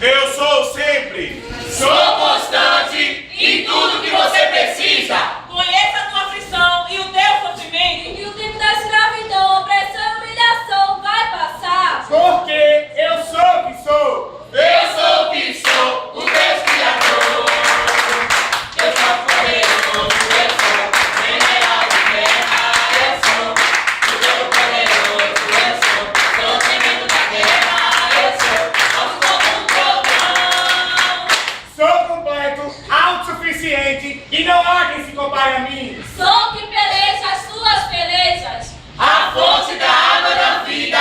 Eu sou sempre. Sou constante em tudo que você precisa. Conheça a tua aflição e o teu sofrimento. E o tempo da escravidão, opressão e humilhação vai passar. Porque eu sou o que sou. Eu sou o que sou, o Deus Criador. Eu sou poderoso, eu sou general de guerra. Eu sou o Deus poderoso, eu sou tremendo da guerra. Eu sou como um trovão. Sou completo, autossuficiente e não há quem se compare a mim. Sou que peleja as suas pelejas. A fonte da água da vida,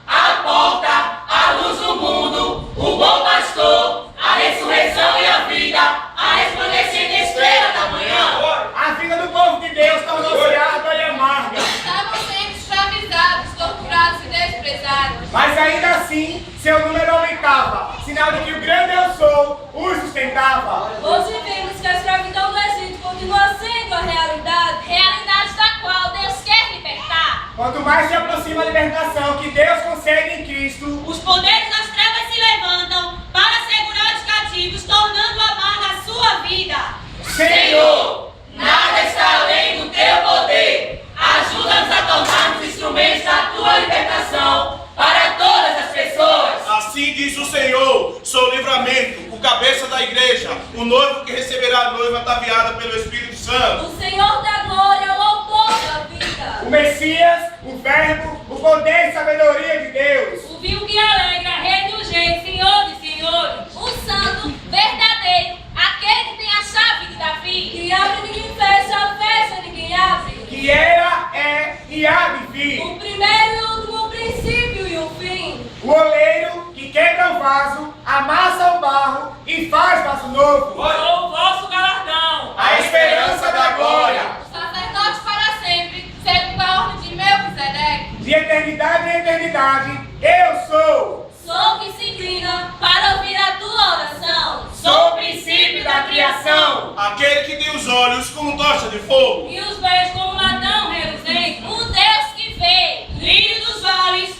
a porta, a luz do mundo, o bom pastor, a ressurreição e a vida, a resplandecente estrela da manhã. A vida do povo de Deus tornou-se árdua e amarga. Estavam sempre escravizados, torturados e desprezados. Mas ainda assim, seu número aumentava, sinal de que o grande eu sou os sustentava. Hoje vemos que a escravidão do Egito continua sendo a realidade da qual Deus quer libertar. Quanto mais se aproxima a libertação que Deus concede em Cristo, Os poderes das trevas se levantam para segurar os cativos, tornando amarga a sua vida. Senhor, nada está além do teu poder. Ajuda-nos a tornarmos instrumentos da tua libertação para todas as pessoas. Assim diz o Senhor, sou o livramento, o cabeça da igreja, o noivo que receberá a noiva ataviada pelo Espírito Santo. O Senhor da glória é o autor da vida. o Messias, o Verbo, o poder e sabedoria de Deus. O vil que alegra, rei dos reis, senhor de senhores. O santo, verdadeiro, aquele que tem a chave de Davi. Que abre e ninguém fecha, fecha e ninguém abre. Que era, é e há de vir. O primeiro e o último, o princípio e o fim. O oleiro que quebra o vaso, amassa o barro e faz vaso novo. Sou o vosso galardão. A esperança da glória. Sacerdote para sempre, segundo a ordem de Melquisedeque. De eternidade em eternidade, eu sou. Sou o que se inclina para ouvir a tua oração. Sou o princípio da criação. Aquele que tem os olhos como tocha de fogo. E os beijos como ladrão reluzente. O Deus que vê. Lírio dos vales,